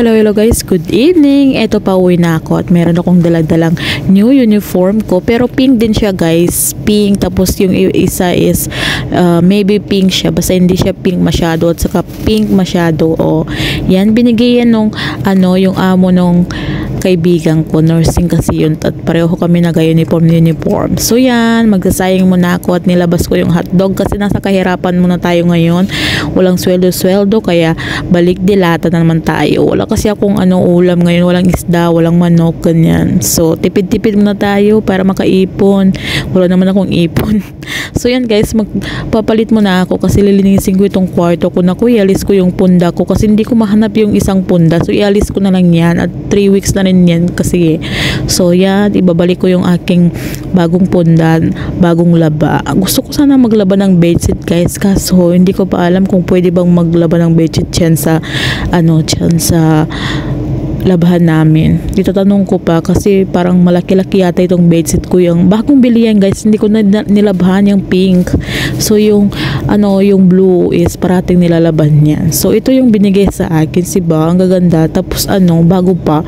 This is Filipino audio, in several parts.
Hello guys, good evening. Eto pa uwi na ako at meron akong daladalang new uniform ko, pero pink din siya guys, pink. Tapos yung isa is maybe pink siya, basta hindi siya pink masyado at saka pink masyado. Yan, binigay yan nung yung amo nung kaibigan ko, nursing kasi yun, at pareho kami nag-uniform. So yan, magsasayang muna ako at nilabas ko yung hotdog kasi nasa kahirapan muna tayo ngayon, walang sweldo, kaya balik dilata na naman tayo. Wala kasi akong ulam ngayon, walang isda, walang manok, ganyan. So tipid-tipid muna tayo para makaipon. Wala naman akong ipon. So yan guys, magpapalit muna ako kasi lilinisin ko itong kwarto ko. Ialis ko yung punda ko kasi hindi ko mahanap yung isang punda, so ialis ko na lang yan at 3 weeks na rin yan kasi. So yan, ibabalik ko yung aking bagong pundan, bagong laba. Gusto ko sana maglaba ng bedsheet guys, kaso hindi ko pa alam kung pwede bang maglaba ng bedsheet dyan sa sa labahan namin. Itatanong ko pa kasi parang malaki-laki yata itong bedsheet ko. Yung bagong bili yan guys, hindi ko na nilabahan yung pink. So yung yung blue is parating nilalaban yan. So ito yung binigay sa akin, siba, ang gaganda. Tapos bago pa.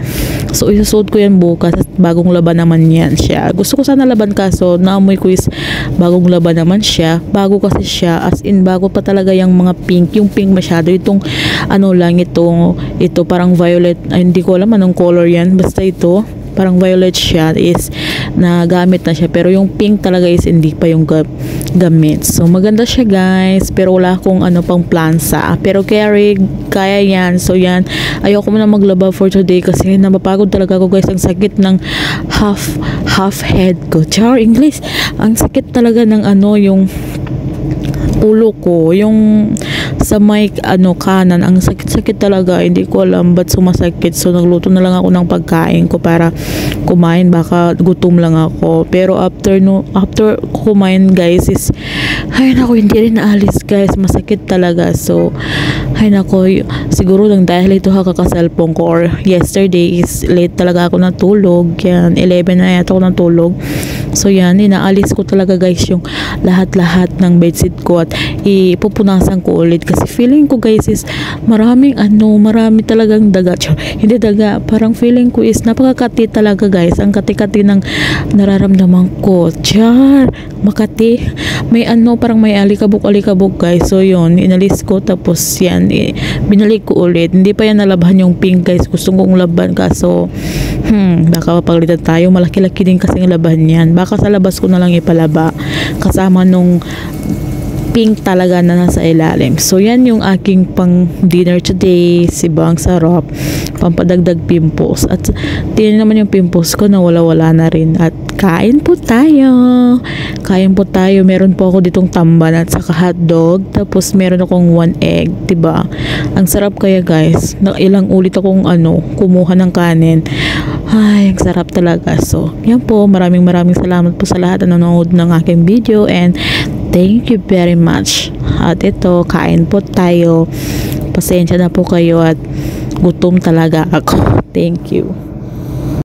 So isusuot ko yan bukas at bagong laban naman yan siya. Gusto ko sana laban kaso naamoy ko is bagong laban naman siya. Bago kasi siya, as in bago pa talaga yung mga pink. Yung pink masyado, itong lang ito parang violet, hindi ko alam anong color yan, basta ito parang violet siya, is nagamit na siya, pero yung pink talaga is hindi pa yung gamit. So maganda siya guys, pero wala akong pang plansa, pero kaya yan. So yan, ayoko muna maglaba for today kasi napapagod talaga ako guys. Ang sakit ng half head ko, English, ang sakit talaga ng yung ulo ko, yung sa may kanan, ang sakit talaga, hindi ko alam ba't sumasakit. So nagluto na lang ako ng pagkain ko para kumain, baka gutom lang ako. Pero after kumain guys is hindi rin naalis guys, masakit talaga. So siguro lang dahil ito kaka-cellphone ko, or yesterday is late talaga ako natulog, yan 11 na yata ako natulog. So yan, inaalis ko talaga guys yung lahat ng bedsheet ko at ipupunasan ko ulit kasi feeling ko guys is marami talagang daga. Hindi daga, parang feeling ko is napakakati talaga guys. Ang kati-kati ng nararamdaman ko. Makati. May parang may alikabok guys. So yun, inalis ko, tapos yan, binalik ko ulit. Hindi pa yan nalabahan yung pink guys. Gusto kong laban kaso baka mapagalitan tayo. Malaki-laki din kasing laban yan. Baka sa labas ko na lang ipalaba kasama nung pink talaga na nasa ilalim. So yan yung aking pang dinner today. Ang sarap, pampadagdag pimples. At tingnan naman yung pimples ko na wala na rin. At kain po tayo. Meron po ako ditong tamban at saka hotdog. Tapos meron akong 1 egg, diba? Ang sarap kaya guys. Ilang ulit akong kumuha ng kanin. Ay, ang sarap talaga. So yan po, maraming salamat po sa lahat na nanonood ng aking video, and thank you very much. At ito, kain po tayo. Pasensya na po kayo at gutom talaga ako. Thank you.